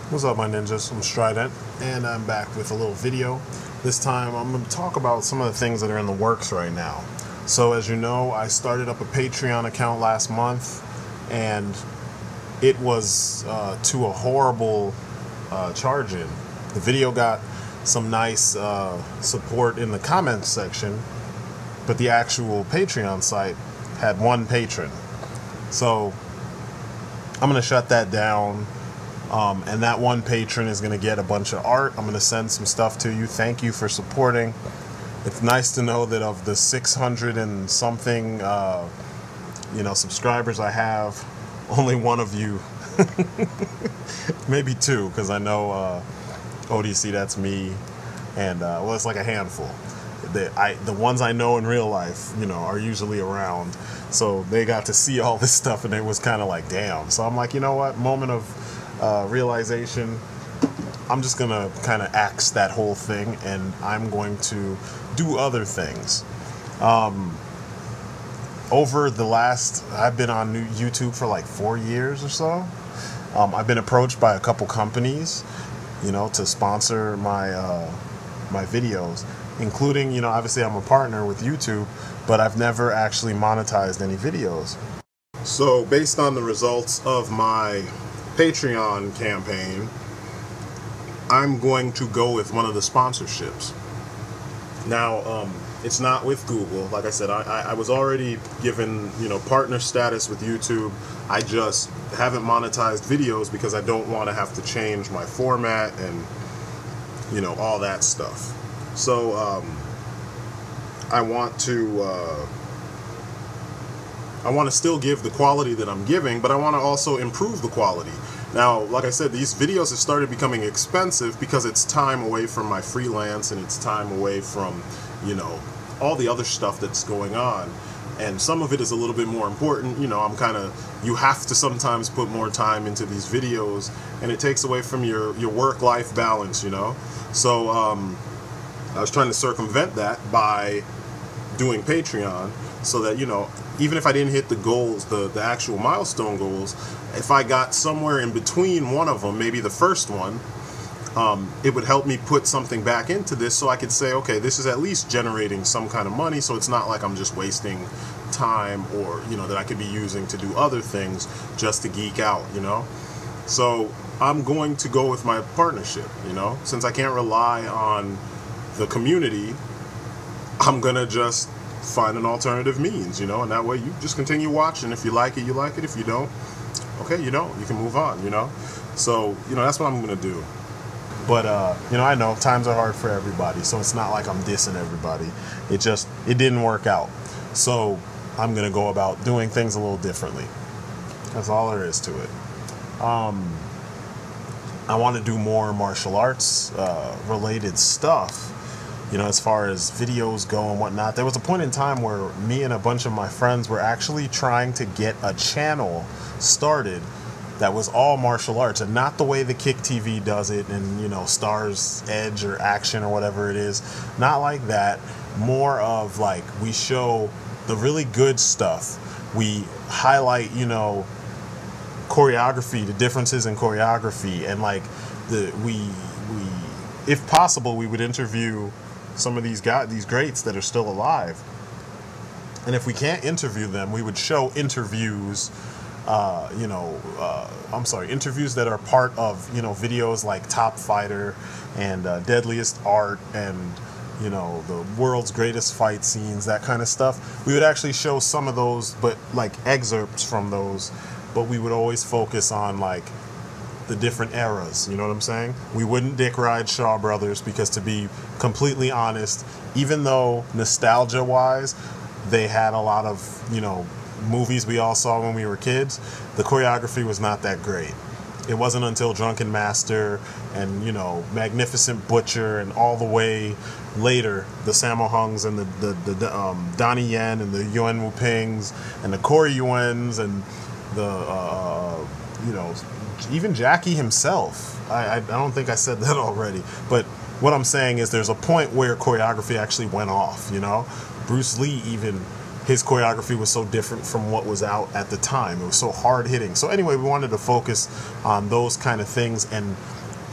What's up, my ninjas? I'm Strident, and I'm back with a little video. This time I'm going to talk about some of the things that are in the works right now. So as you know, I started up a Patreon account last month, and it was to a horrible charge-in. The video got some nice support in the comments section, but the actual Patreon site had one patron. So I'm going to shut that down. And that one patron is going to get a bunch of art. I'm going to send some stuff to you. Thank you for supporting. It's nice to know that of the 600 and something, subscribers I have, only one of you, maybe two, because I know ODC, that's me, and well, it's like a handful. The ones I know in real life, are usually around. So they got to see all this stuff, and it was kind of like, damn. So I'm like, you know what? Moment of realization. I'm just gonna kind of axe that whole thing, and I'm going to do other things. Over the last, I've been on YouTube for like 4 years or so. I've been approached by a couple companies, to sponsor my my videos, including, obviously I'm a partner with YouTube, but I've never actually monetized any videos. So based on the results of my Patreon campaign, I'm going to go with one of the sponsorships. Now, it's not with Google. Like I said, I was already given, partner status with YouTube. I just haven't monetized videos because I don't want to have to change my format and, all that stuff. So, I want to still give the quality that I'm giving, but I want to also improve the quality. Now, like I said, these videos have started becoming expensive because it's time away from my freelance, and it's time away from, all the other stuff that's going on. And some of it is a little bit more important. You have to sometimes put more time into these videos, and it takes away from your work-life balance, So, I was trying to circumvent that by doing Patreon, so that, even if I didn't hit the goals, the actual milestone goals, if I got somewhere in between one of them, maybe the first one, it would help me put something back into this, so I could say, okay, this is at least generating some kind of money, so it's not like I'm just wasting time, or, that I could be using to do other things just to geek out, So I'm going to go with my partnership, since I can't rely on the community, I'm gonna just find an alternative means, and that way you just continue watching. If you like it, you like it. If you don't, okay, you don't. You can move on, So, that's what I'm gonna do. But, I know times are hard for everybody, so it's not like I'm dissing everybody. It didn't work out. So I'm gonna go about doing things a little differently. That's all there is to it. I want to do more martial arts related stuff. As far as videos go and whatnot. There was a point in time where me and a bunch of my friends were actually trying to get a channel started that was all martial arts, and not the way the Kick TV does it, and, Stars Edge or Action or whatever it is. Not like that. More of like, we show the really good stuff. We highlight, choreography, the differences in choreography, and like we if possible, we would interview some of these greats that are still alive. And if we can't interview them, we would show interviews, interviews that are part of, videos like Top Fighter and Deadliest Art and, the world's greatest fight scenes, that kind of stuff. We would actually show some of those, but like excerpts from those, but we would always focus on like the different eras, you know what I'm saying? We wouldn't dick ride Shaw Brothers because, to be completely honest, even though nostalgia-wise, they had a lot of, movies we all saw when we were kids, the choreography was not that great. It wasn't until Drunken Master and, Magnificent Butcher and all the way later, the Sammo Hungs and the Donnie Yen and the Yuen Wu Pings and the Corey Yuens and the, even Jackie himself. I don't think I said that already. But what I'm saying is there's a point where choreography actually went off, Bruce Lee even his choreography was so different from what was out at the time. It was so hard hitting. So anyway, we wanted to focus on those kind of things and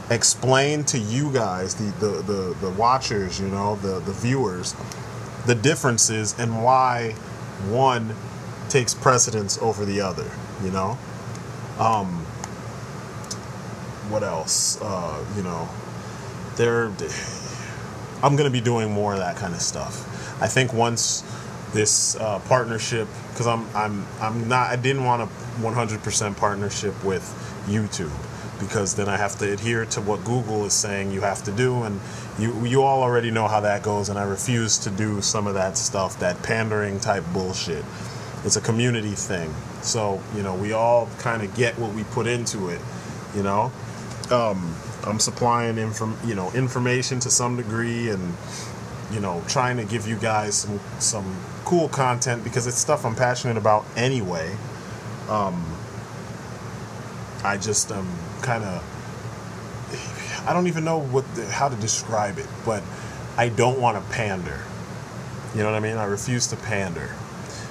explain to you guys, the watchers, you know, the viewers, the differences and why one takes precedence over the other, you know. What else? You know, I'm going to be doing more of that kind of stuff. I think once this partnership, because I didn't want a 100% partnership with YouTube, because then I have to adhere to what Google is saying you have to do, and you all already know how that goes, and I refuse to do some of that stuff, that pandering type bullshit. It's a community thing, so you know, we all kind of get what we put into it, you know. I'm supplying information to some degree, and you know, trying to give you guys some cool content because it's stuff I'm passionate about anyway. I just kind of, I don't even know how to describe it, but I don't want to pander. You know what I mean? I refuse to pander.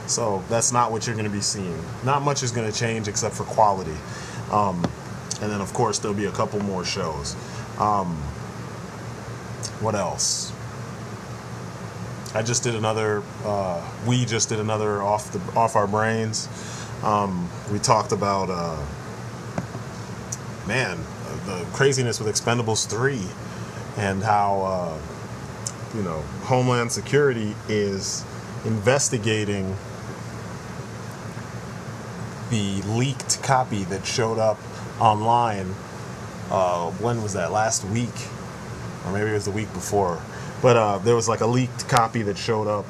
So that's not what you're going to be seeing. Not much is going to change except for quality. And then of course there'll be a couple more shows. What else? I just did another. We just did another off our brains. We talked about the craziness with Expendables 3 and how you know, Homeland Security is investigating the leaked copy that showed up online. When was that? Last week, or maybe it was the week before. But there was like a leaked copy that showed up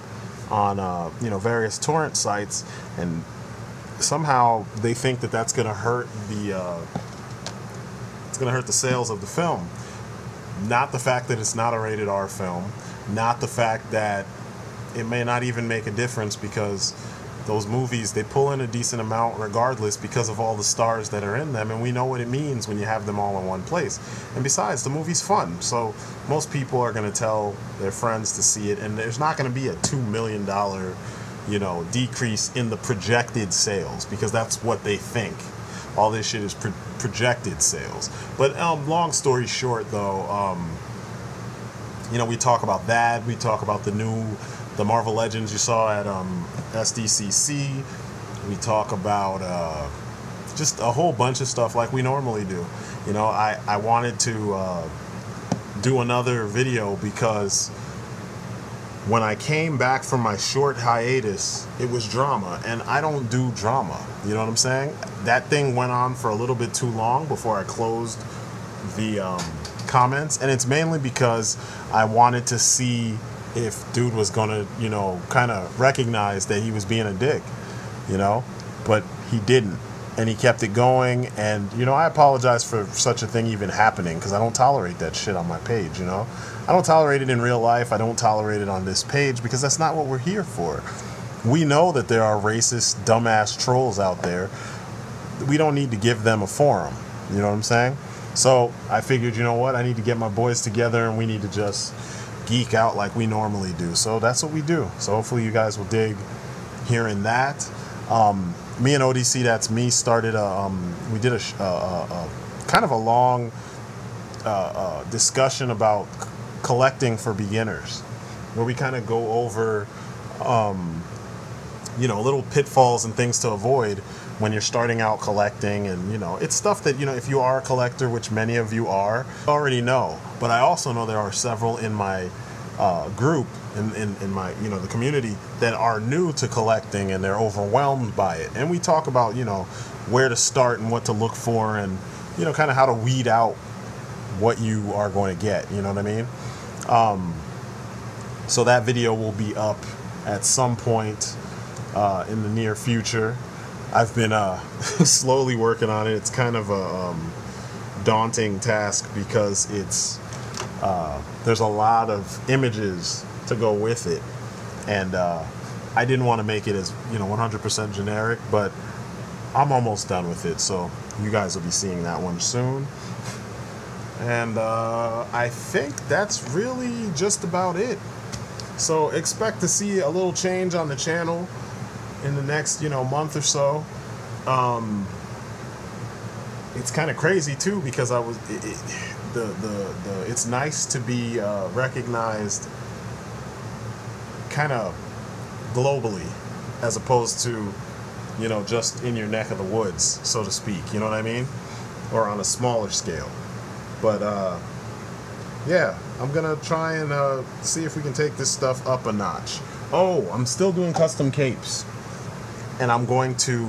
on you know, various torrent sites, and somehow they think that that's going to hurt the sales of the film. Not the fact that it's not a rated R film, not the fact that it may not even make a difference, because those movies, they pull in a decent amount regardless because of all the stars that are in them, and we know what it means when you have them all in one place. And besides, the movie's fun, so most people are going to tell their friends to see it, and there's not going to be a $2 million, you know, decrease in the projected sales, because that's what they think. All this shit is projected sales. But long story short, though, you know, we talk about that. We talk about the Marvel Legends you saw at SDCC. We talk about just a whole bunch of stuff like we normally do. You know, I wanted to do another video because when I came back from my short hiatus, it was drama, and I don't do drama. You know what I'm saying? That thing went on for a little bit too long before I closed the comments, and it's mainly because I wanted to see if dude was gonna, you know, kind of recognize that he was being a dick, you know, but he didn't, and he kept it going. And you know, I apologize for such a thing even happening, because I don't tolerate that shit on my page. You know, I don't tolerate it in real life. I don't tolerate it on this page, because that's not what we're here for. We know that there are racist, dumbass trolls out there. We don't need to give them a forum. You know what I'm saying? So I figured, you know what, I need to get my boys together, and we need to just geek out like we normally do. So that's what we do. So hopefully you guys will dig hearing that. Me and ODC, that's me, started we did a kind of a long discussion about collecting for beginners, where we kind of go over you know, little pitfalls and things to avoid when you're starting out collecting. And you know, it's stuff that, you know, if you are a collector, which many of you are, already know. But I also know there are several in my group, in my, you know, the community, that are new to collecting, and they're overwhelmed by it. And we talk about, you know, where to start and what to look for, and you know, kind of how to weed out what you are going to get. You know what I mean? So that video will be up at some point in the near future. I've been slowly working on it. It's kind of a daunting task, because it's there's a lot of images to go with it, and I didn't want to make it as, you know, 100% generic, but I'm almost done with it, so you guys will be seeing that one soon. And I think that's really just about it. So expect to see a little change on the channel in the next, month or so. It's kind of crazy too, because it's nice to be recognized kind of globally, as opposed to, just in your neck of the woods, so to speak. You know what I mean? Or on a smaller scale. But yeah, I'm gonna try and see if we can take this stuff up a notch. Oh, I'm still doing custom capes, and I'm going to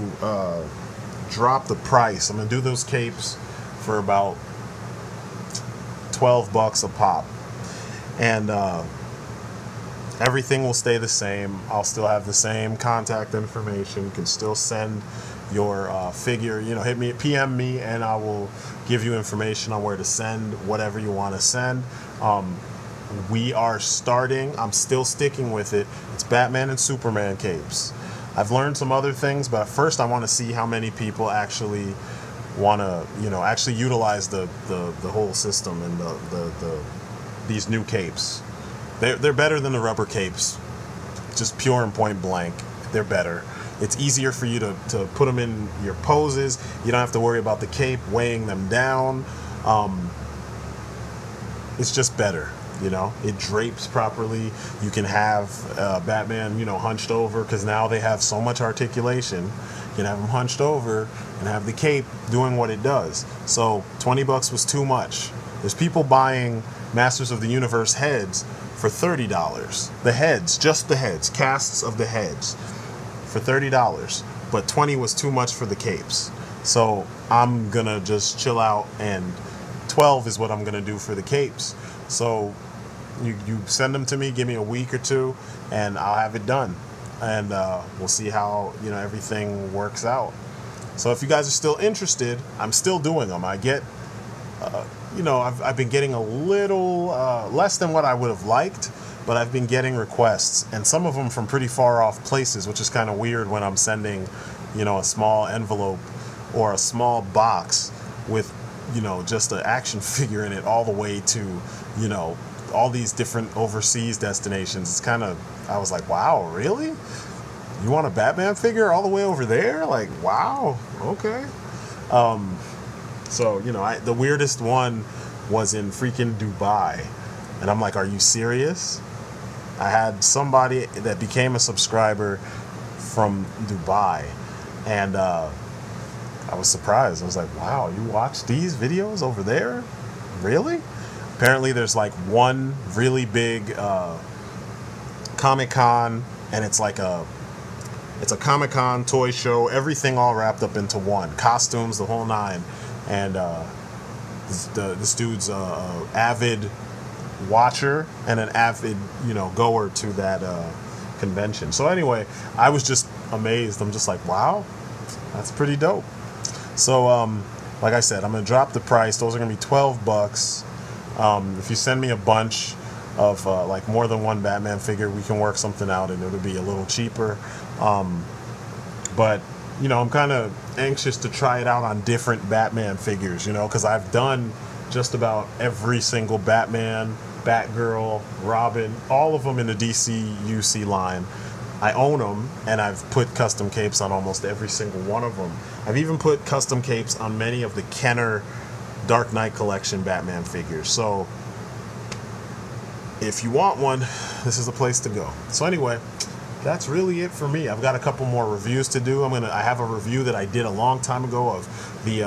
drop the price. I'm gonna do those capes for about $12 a pop, and everything will stay the same. I'll still have the same contact information. You can still send your figure, hit me, PM me, and I will give you information on where to send whatever you want to send. We are starting, I'm still sticking with it, it's Batman and Superman capes. I've learned some other things, but first I want to see how many people actually want to, actually utilize the whole system and these new capes. They're better than the rubber capes, just pure and point blank. They're better. It's easier for you to put them in your poses. You don't have to worry about the cape weighing them down. It's just better, It drapes properly. You can have Batman, hunched over, because now they have so much articulation. You can have him hunched over and have the cape doing what it does. So $20 was too much. There's people buying Masters of the Universe heads for $30. The heads, just the heads, casts of the heads, for $30, but $20 was too much for the capes. So I'm gonna just chill out, and $12 is what I'm gonna do for the capes. So you send them to me, give me a week or two, and I'll have it done, and we'll see how everything works out. So if you guys are still interested, I'm still doing them. I get I've been getting a little less than what I would have liked, but I've been getting requests, and some of them from pretty far off places, which is kind of weird when I'm sending, a small envelope or a small box with, just an action figure in it, all the way to, all these different overseas destinations. It's kind of, I was like, wow, really? You want a Batman figure all the way over there? Like, wow, okay. So, the weirdest one was in freaking Dubai. And I'm like, are you serious? I had somebody that became a subscriber from Dubai. And I was surprised. I was like, wow, you watch these videos over there? Really? Apparently there's like one really big Comic-Con, and it's a Comic-Con toy show, everything all wrapped up into one. Costumes, the whole nine. And this dude's avid watcher and an avid, goer to that convention. So anyway, I was just amazed. I'm just like, wow, that's pretty dope. So like I said, I'm gonna drop the price. Those are gonna be $12. If you send me a bunch of like more than one Batman figure, we can work something out, and it'll be a little cheaper. But I'm kind of anxious to try it out on different Batman figures, because I've done just about every single Batman, Batgirl, Robin, all of them in the DC UC line. I own them, and I've put custom capes on almost every single one of them. I've even put custom capes on many of the Kenner Dark Knight Collection Batman figures. So if you want one, this is the place to go. So anyway, that's really it for me. I've got a couple more reviews to do. I have a review that I did a long time ago of the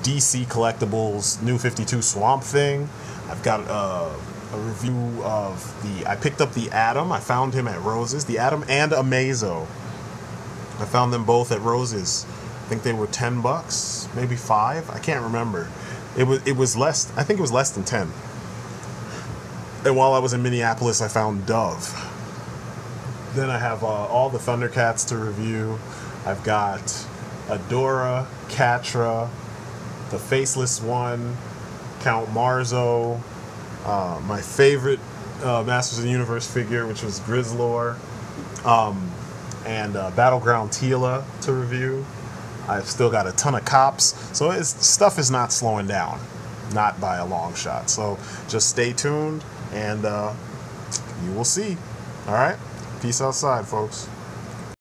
DC Collectibles New 52 Swamp Thing. I've got a review of I picked up the Atom. I found him at Rose's. The Atom and Amazo. I found them both at Rose's. I think they were $10, maybe $5. I can't remember. It was less. I think it was less than 10. And while I was in Minneapolis, I found Dove. Then I have all the Thundercats to review. I've got Adora, Catra, the Faceless One, Count Marzo, my favorite Masters of the Universe figure, which was Grizzlor, and Battleground Tila to review. I've still got a ton of cops, so stuff is not slowing down, not by a long shot. So just stay tuned and you will see. All right? Peace outside, folks.